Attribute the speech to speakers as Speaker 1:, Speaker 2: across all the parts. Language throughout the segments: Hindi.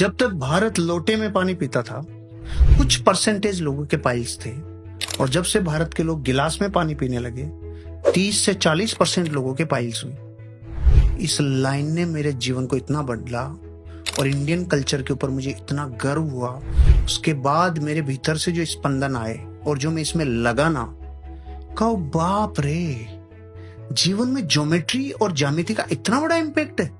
Speaker 1: जब तक भारत लोटे में पानी पीता था, कुछ परसेंटेज लोगों के पाइल्स थे, और जब से भारत के लोग गिलास में पानी पीने लगे, 30 से 40% लोगों के पाइल्स हुई। इस लाइन ने मेरे जीवन को इतना बदला और इंडियन कल्चर के ऊपर मुझे इतना गर्व हुआ। उसके बाद मेरे भीतर से जो स्पंदन आए और जो मैं इसमें लगा ना, कहो बाप रे, जीवन में ज्योमेट्री और ज्यामिति का इतना बड़ा इम्पैक्ट है।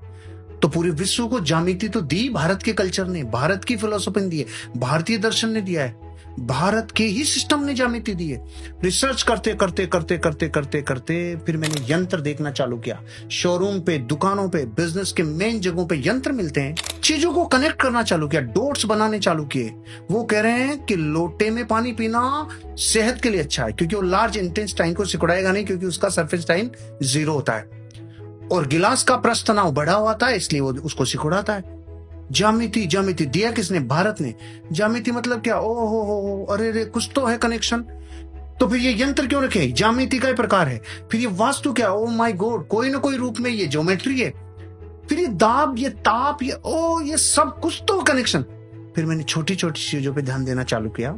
Speaker 1: तो पूरे विश्व को ज्यामिति तो दी भारत के कल्चर ने, भारत की फिलोसफी ने दी है, भारतीय दर्शन ने दिया है, भारत के ही सिस्टम ने ज्यामिति दी है। रिसर्च करते करते करते करते करते करते फिर मैंने यंत्र देखना चालू किया। शोरूम पे, दुकानों पे, बिजनेस के मेन जगहों पे यंत्र मिलते हैं। चीजों को कनेक्ट करना चालू किया, डॉट्स बनाने चालू किए। वो कह रहे हैं कि लोटे में पानी पीना सेहत के लिए अच्छा है, क्योंकि वो लार्ज इंटेस्टाइन को सिकुड़ाएगा नहीं, क्योंकि उसका सरफेस टाइन 0 होता है, और गिलास का प्रस्थ तनाव बढ़ा हुआ था, इसलिए वो उसको सिकुड़ाता है। ज्यामिति, ज्यामिति दिया किसने? भारत ने। ज्यामिति मतलब क्या? ओ हो, अरे रे, कुछ तो है कनेक्शन। तो फिर ये यंत्र क्यों रखे? ज्यामिति का ही प्रकार है। फिर ये वास्तु क्या? ओ माय गॉड, कोई ना कोई रूप में ये ज्योमेट्री है। फिर ये दाब, ये ताप, ये सब कुछ तो कनेक्शन। फिर मैंने छोटी छोटी चीजों पे ध्यान देना चालू किया।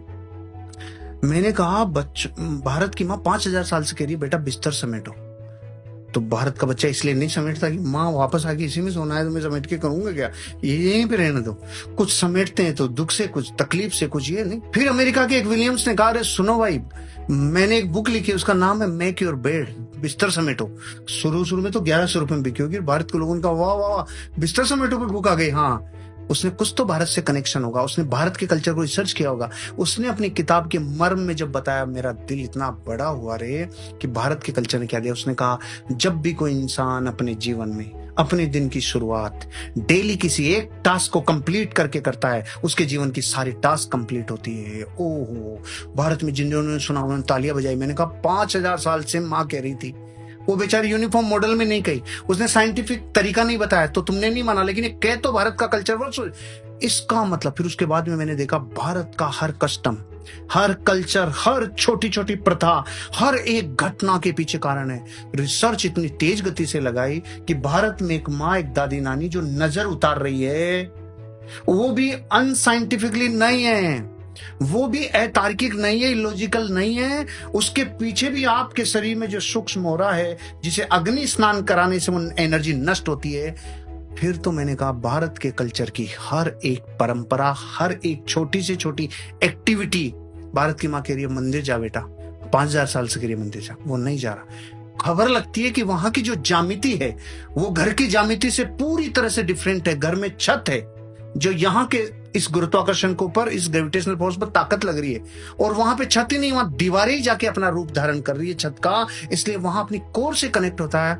Speaker 1: मैंने कहा, भारत की माँ 5000 साल से कह रही है, बेटा बिस्तर समेटो। तो भारत का बच्चा इसलिए नहीं समेटता कि माँ वापस आके इसी में सोना है, तो मैं समेट के करूंगा क्या, ये यहीं पे रहने दो। कुछ समेटते हैं तो दुख से, कुछ तकलीफ से, कुछ ये नहीं। फिर अमेरिका के एक विलियम्स ने कहा, अरे सुनो भाई, मैंने एक बुक लिखी है, उसका नाम है मेक योर बेड, बिस्तर समेटो। शुरू में तो 1100 रुपए में बिकी होगी। भारत के लोगों का वाह वाह, बिस्तर समेटो पे बुक आ गई। हाँ, उसने कुछ तो भारत से कनेक्शन होगा, उसने भारत के कल्चर को रिसर्च किया होगा। उसने अपनी किताब के मर्म में जब बताया, मेरा दिल इतना बड़ा हुआ रे कि भारत के कल्चर ने क्या दिया। उसने कहा, जब भी कोई इंसान अपने जीवन में अपने दिन की शुरुआत डेली किसी एक टास्क को कंप्लीट करके करता है, उसके जीवन की सारी टास्क कंप्लीट होती है। ओहो, भारत में जिन्होंने सुना उन्होंने तालियां बजाई। मैंने कहा, 5000 साल से माँ कह रही थी। वो बेचारी यूनिफॉर्म मॉडल में नहीं कही, उसने साइंटिफिक तरीका नहीं बताया, तो तुमने नहीं माना, लेकिन ये कह तो भारत का कल्चर वर्ष। इसका मतलब फिर उसके बाद में मैंने देखा, भारत का हर कस्टम, हर कल्चर, हर छोटी छोटी प्रथा, हर एक घटना के पीछे कारण है। रिसर्च इतनी तेज गति से लगाई कि भारत में एक माँ, एक दादी नानी जो नजर उतार रही है, वो भी अनसाइंटिफिकली नहीं है, वो भी अतार्किक नहीं है, इलॉजिकल नहीं है। उसके पीछे भी आपके शरीर में जो सूक्ष्म हो रहा है, जिसे अग्नि स्नान कराने से वो एनर्जी नष्ट होती है। फिर तो मैंने कहा, भारत के कल्चर की हर एक परंपरा, हर एक छोटी से छोटी एक्टिविटी, भारत की माँ कह रही है मंदिर जा बेटा, 5000 साल से कह रही है मंदिर जा, वो नहीं जा रहा। खबर लगती है कि वहां की जो ज्यामिति है वो घर की ज्यामिति से पूरी तरह से डिफरेंट है। घर में छत है जो यहाँ के इस गुरुत्वाकर्षण के ऊपर, इस ग्रेविटेशनल फोर्स पर ताकत लग रही है, और वहां पे छत ही नहीं, वहां दीवारें ही जाके अपना रूप धारण कर रही है छत का, इसलिए वहां अपनी कोर से कनेक्ट होता है।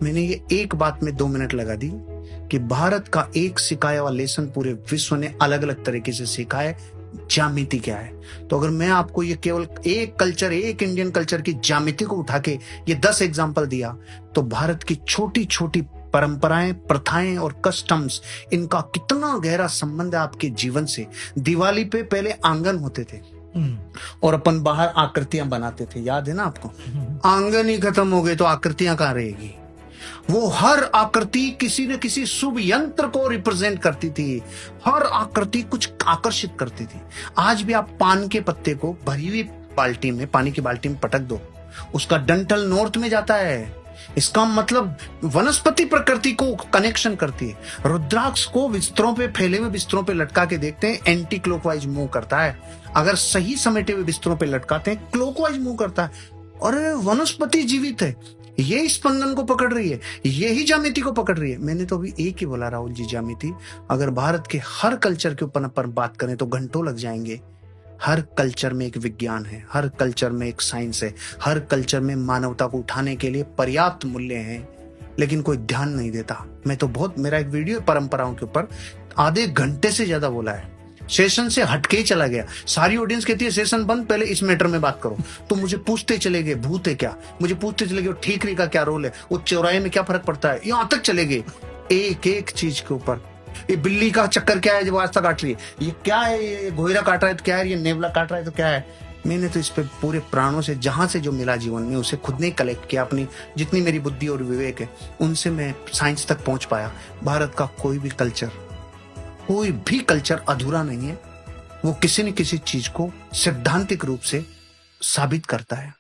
Speaker 1: मैंने ये एक बात में 2 मिनट लगा दी कि भारत का एक सिखाया हुआ लेसन पूरे विश्व ने अलग अलग तरीके से सीखा है, ज्यामिति क्या है। तो अगर मैं आपको ये केवल एक कल्चर, एक इंडियन कल्चर की ज्यामिति को उठा के ये 10 एग्जाम्पल दिया, तो भारत की छोटी छोटी परंपराएं, प्रथाएं और कस्टम्स, इनका कितना गहरा संबंध है आपके जीवन से। दिवाली पे पहले आंगन होते थे और अपन बाहर आकृतियां बनाते थे, याद है ना आपको? आंगन ही खत्म हो गए तो आकृतियां कहां रहेगी? वो हर आकृति किसी न किसी शुभ यंत्र को रिप्रेजेंट करती थी, हर आकृति कुछ आकर्षित करती थी। आज भी आप पान के पत्ते को भरी हुई बाल्टी में, पानी की बाल्टी में पटक दो, उसका डंठल नॉर्थ में जाता है। इसका मतलब वनस्पति प्रकृति को कनेक्शन करती है। रुद्राक्ष को बिस्तरों पे, फैले हुए बिस्तरों पे लटका के देखते हैं, एंटी क्लॉकवाइज मूव करता है। अगर सही समेटे हुए बिस्तरों पे लटकाते हैं, क्लॉकवाइज मूव करता है। और वनस्पति जीवित है, ये स्पंदन को पकड़ रही है, यही ज्यामिति को पकड़ रही है। मैंने तो अभी एक ही बोला राहुल जी, ज्यामिति। अगर भारत के हर कल्चर के ऊपर अपन बात करें तो घंटों लग जाएंगे। हर कल्चर में एक विज्ञान है, हर कल्चर में एक साइंस है, हर कल्चर में मानवता को उठाने के लिए पर्याप्त मूल्य हैं, लेकिन कोई ध्यान नहीं देता। मैं तो बहुत, मेरा एक वीडियो परंपराओं के ऊपर आधे घंटे से ज्यादा बोला है, सेशन से हटके ही चला गया। सारी ऑडियंस कहती है सेशन बंद, पहले इस मैटर में बात करो। तो मुझे पूछते चले गए, भूत है क्या, मुझे पूछते चले गए ठीकरी का क्या रोल है, वो चौराहे में क्या फर्क पड़ता है, यहां तक चले गए एक एक चीज के ऊपर। ये बिल्ली का चक्कर क्या है जब रास्ता काट रही है, ये क्या है, ये घोयरा काट रहा है तो क्या है, ये नेवला काट रहा है तो क्या है। मैंने तो इस पे पूरे प्राणों से, जहां से जो मिला जीवन में, उसे खुद ने कलेक्ट किया। अपनी जितनी मेरी बुद्धि और विवेक है उनसे मैं साइंस तक पहुंच पाया। भारत का कोई भी कल्चर कोई भी कल्चर अधूरा नहीं है, वो किसी न किसी चीज को सैद्धांतिक रूप से साबित करता है।